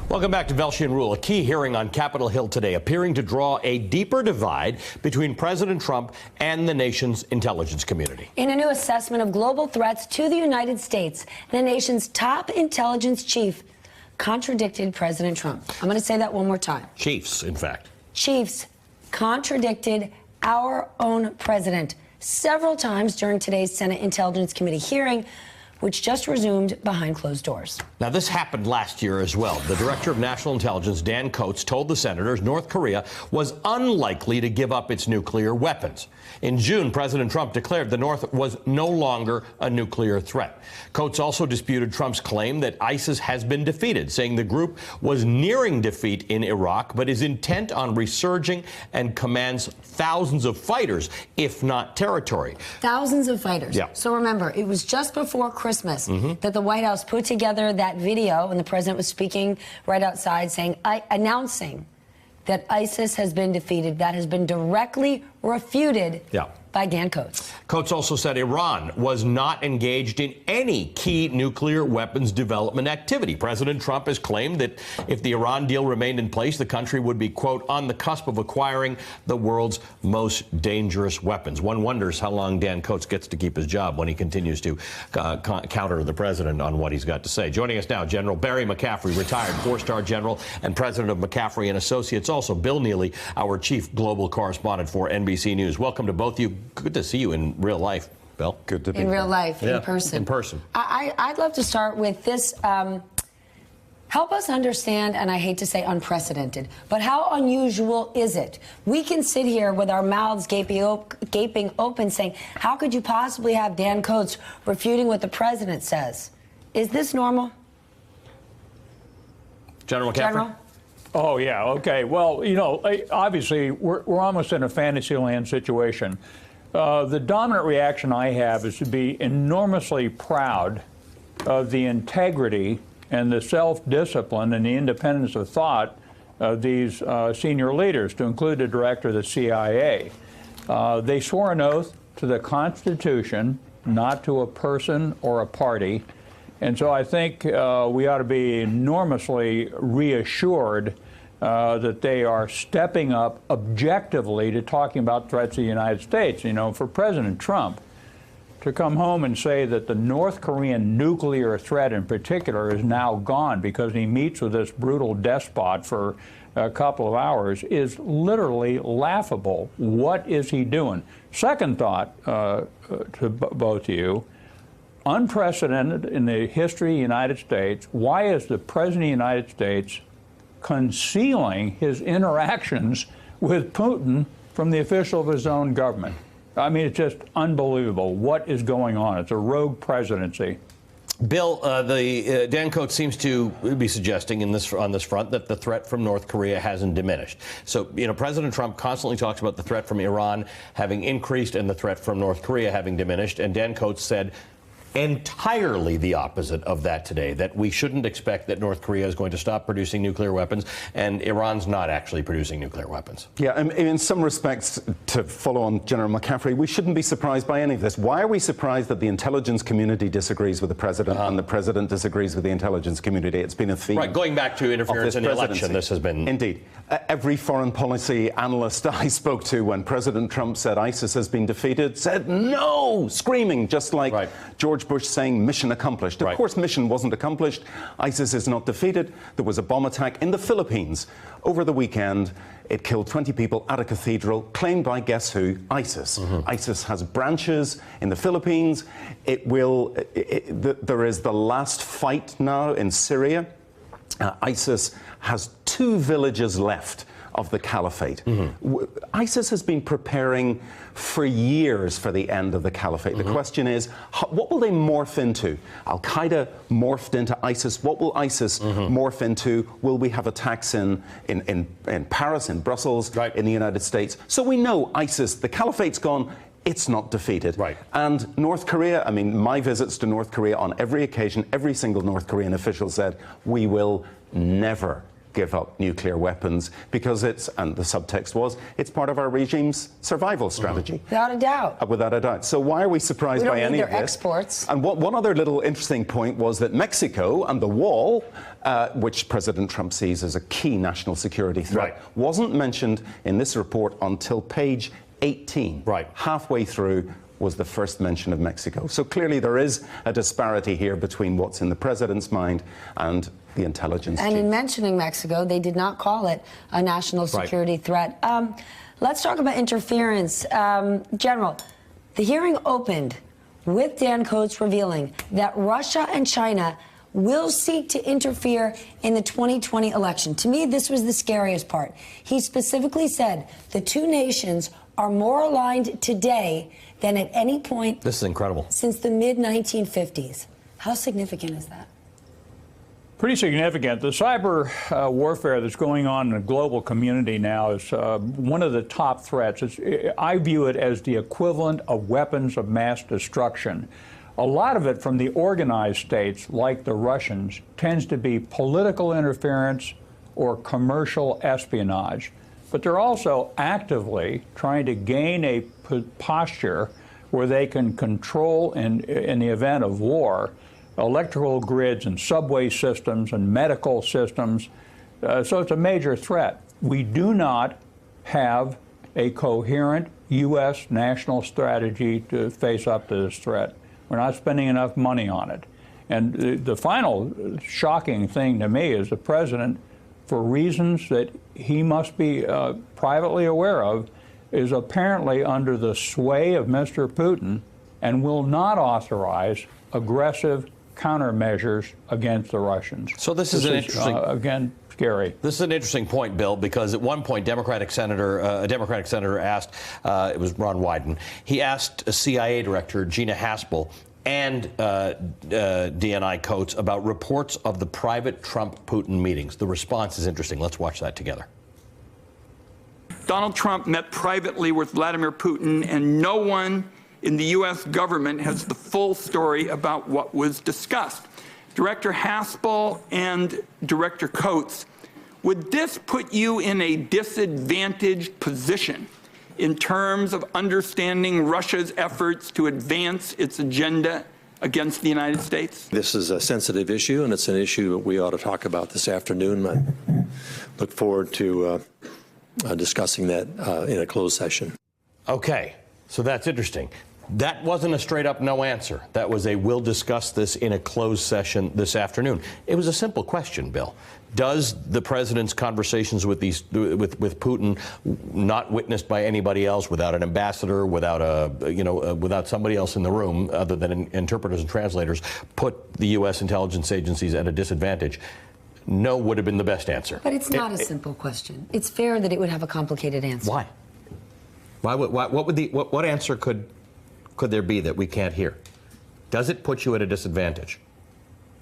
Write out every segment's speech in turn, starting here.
Welcome back to Velshi and Rule. A key hearing on Capitol Hill today appearing to draw a deeper divide between President Trump and the nation's intelligence community. In a new assessment of global threats to the United States, the nation's top intelligence chief contradicted President Trump. I'm going to say that one more time. Chiefs, in fact. Chiefs contradicted our own president several times during today's Senate Intelligence Committee hearing, which just resumed behind closed doors. Now, this happened last year as well. The Director of National Intelligence, Dan Coats, told the senators North Korea was unlikely to give up its nuclear weapons. In June, President Trump declared the North was no longer a nuclear threat. Coats also disputed Trump's claim that ISIS has been defeated, saying the group was nearing defeat in Iraq, but is intent on resurging and commands thousands of fighters, if not territory. Thousands of fighters. Yeah. So remember, it was just before Christmas that the White House put together that video, and the president was speaking right outside saying, announcing that ISIS has been defeated. That has been directly refuted by Dan Coats. Coats also said Iran was not engaged in any key nuclear weapons development activity. President Trump has claimed that if the Iran deal remained in place, the country would be, quote, on the cusp of acquiring the world's most dangerous weapons. One wonders how long Dan Coats gets to keep his job when he continues to counter the president on what he's got to say. Joining us now, General Barry McCaffrey, retired four-star general and president of McCaffrey and Associates. Also, Bill Neely, our chief global correspondent for NBC News. Welcome to both of you. Good to see you in real life, Bill. Good to be in real life, in person. In person. I'd love to start with this. Help us understand, and I hate to say unprecedented, but how unusual is it? We can sit here with our mouths gaping open saying, how could you possibly have Dan Coats refuting what the president says? Is this normal? General McCaffrey? General? Oh, yeah. Okay. Well, you know, obviously, we're almost in a fantasy land situation. The dominant reaction I have is to be enormously proud of the integrity and the self-discipline and the independence of thought of these senior leaders, to include the director of the CIA. They swore an oath to the Constitution, not to a person or a party. And so I think we ought to be enormously reassured that they are stepping up objectively to talking about threats to the United States. You know, for President Trump to come home and say that the North Korean nuclear threat in particular is now gone because he meets with this brutal despot for a couple of hours is literally laughable. What is he doing? Second thought to both of you. Unprecedented in the history of the United States. Why is the President of the United States concealing his interactions with Putin from the official of his own government? I mean, it's just unbelievable. What is going on? It's a rogue presidency. Bill, Dan Coats seems to be suggesting on this front that the threat from North Korea hasn't diminished. So, you know, President Trump constantly talks about the threat from Iran having increased and the threat from North Korea having diminished. And Dan Coats said entirely the opposite of that today, that we shouldn't expect that North Korea is going to stop producing nuclear weapons, and Iran's not actually producing nuclear weapons. Yeah, in some respects, to follow on General McCaffrey, we shouldn't be surprised by any of this. Why are we surprised that the intelligence community disagrees with the president and the president disagrees with the intelligence community? It's been a theme. Right, going back to interference in the election, this has been... Indeed. Every foreign policy analyst I spoke to when President Trump said ISIS has been defeated said no, screaming, just like George Bush saying mission accomplished. Of course, mission wasn't accomplished. ISIS is not defeated. There was a bomb attack in the Philippines over the weekend. It killed 20 people at a cathedral, claimed by, guess who? ISIS. ISIS has branches in the Philippines. There is the last fight now in Syria. ISIS has 2 villages left of the caliphate. ISIS has been preparing for years for the end of the caliphate. The question is, what will they morph into? Al-Qaeda morphed into ISIS. What will ISIS morph into? Will we have attacks in Paris, in Brussels, in the United States? So we know ISIS, the caliphate's gone. It's not defeated. And North Korea, I mean, my visits to North Korea on every occasion, every single North Korean official said, we will never give up nuclear weapons because and the subtext was, it's part of our regime's survival strategy. Without a doubt. Without a doubt. So why are we surprised by any of this? Exports. And one other little interesting point was that Mexico and the wall, which President Trump sees as a key national security threat, wasn't mentioned in this report until page 18. Right. Halfway through was the first mention of Mexico. So clearly there is a disparity here between what's in the president's mind and the intelligence And chief. in mentioning Mexico, they did not call it a national security threat. Let's talk about interference. General, the hearing opened with Dan Coats revealing that Russia and China will seek to interfere in the 2020 election. To me, this was the scariest part. He specifically said the two nations are more aligned today than at any point This is incredible. since the mid-1950s. How significant is that? Pretty significant. The cyber warfare that's going on in the global community now is one of the top threats. I view it as the equivalent of weapons of mass destruction. A lot of it from the organized states, like the Russians, tends to be political interference or commercial espionage. But they're also actively trying to gain a posture where they can control, in the event of war, electrical grids and subway systems and medical systems. So it's a major threat. We do not have a coherent U.S. national strategy to face up to this threat. We're not spending enough money on it. And the final shocking thing to me is the president, for reasons that he must be privately aware of, is apparently under the sway of Mr. Putin and will not authorize aggressive countermeasures against the Russians. So this is an interesting, again, scary. This is an interesting point, Bill, because at one point, a Democratic senator asked, it was Ron Wyden, he asked a CIA director, Gina Haspel, and DNI Coats about reports of the private Trump-Putin meetings. The response is interesting. Let's watch that together. Donald Trump met privately with Vladimir Putin, and no one in the U.S. government has the full story about what was discussed. Director Haspel and Director Coats, would this put you in a disadvantaged position in terms of understanding Russia's efforts to advance its agenda against the United States? This is a sensitive issue, and it's an issue that we ought to talk about this afternoon. I look forward to discussing that in a closed session. Okay, so that's interesting. That wasn't a straight up no answer. That was a we'll discuss this in a closed session this afternoon. It was a simple question, Bill. Does the president's conversations with Putin, not witnessed by anybody else, without an ambassador, without without somebody else in the room other than interpreters and translators, put the U.S. intelligence agencies at a disadvantage? No would have been the best answer. But it's not a simple question. It's fair that it would have a complicated answer. Why? What answer could there be that we can't hear? Does it put you at a disadvantage?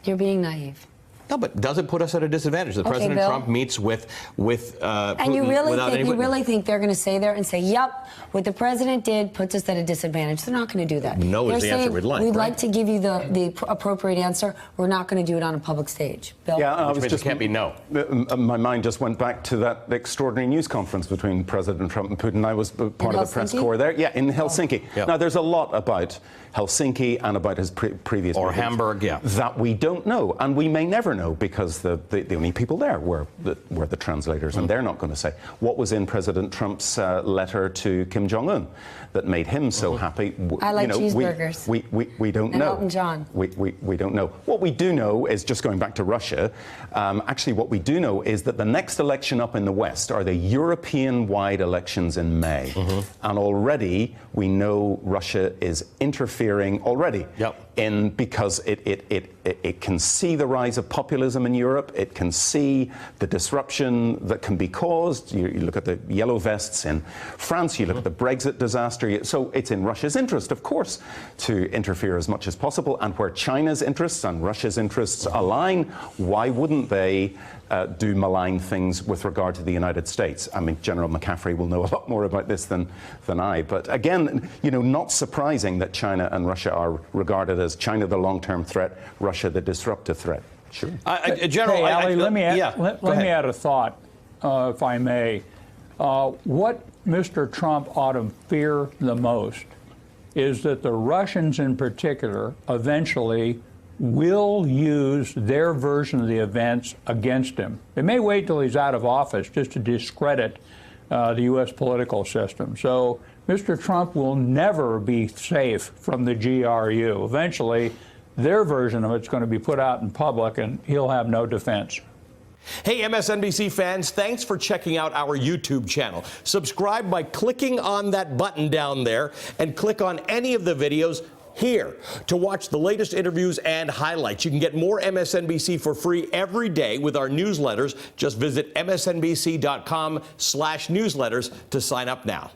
You're being naive. No, but does it put us at a disadvantage? President Bill. Trump meets with Putin And you without any really think they're going to say there and say, yep, what the president did puts us at a disadvantage? They're not going to do that. No is the answer we'd like. We'd right? like to give you the appropriate answer. We're not going to do it on a public stage. Bill? Yeah, Which means it can't be no. My mind just went back to that extraordinary news conference between President Trump and Putin. I was part of the press corps there. Yeah, in Helsinki. Yep. Now, there's a lot about Helsinki and about his previous Or meetings Hamburg, yeah. that we don't know, and we may never know because the only people there were the translators, and they're not going to say what was in President Trump's letter to Kim Jong-un that made him so happy. I like cheeseburgers. We don't And know. Elton John. We don't know. What we do know is, just going back to Russia, actually what we do know is that the next election up in the West are the European-wide elections in May. And already we know Russia is interfering already. Yep. Because it can see the rise of populism in Europe. It can see the disruption that can be caused. You look at the yellow vests in France. You look at the Brexit disaster. So it's in Russia's interest, of course, to interfere as much as possible. And where China's interests and Russia's interests align, why wouldn't they do malign things with regard to the United States? I mean, General McCaffrey will know a lot more about this than I. But again, not surprising that China and Russia are regarded as China the long-term threat, Russia the disruptive threat. Sure. General, Hey, Ali, let me add, yeah, let go me ahead. add a thought, if I may. What Mr. Trump ought to fear the most is that the Russians in particular eventually will use their version of the events against him. They may wait till he's out of office just to discredit the U.S. political system. So Mr. Trump will never be safe from the GRU. Eventually, their version of it's going to be put out in public, and he'll have no defense. Hey, MSNBC fans, thanks for checking out our YouTube channel. Subscribe by clicking on that button down there and click on any of the videos here to watch the latest interviews and highlights. You can get more MSNBC for free every day with our newsletters. Just visit msnbc.com/newsletters to sign up now.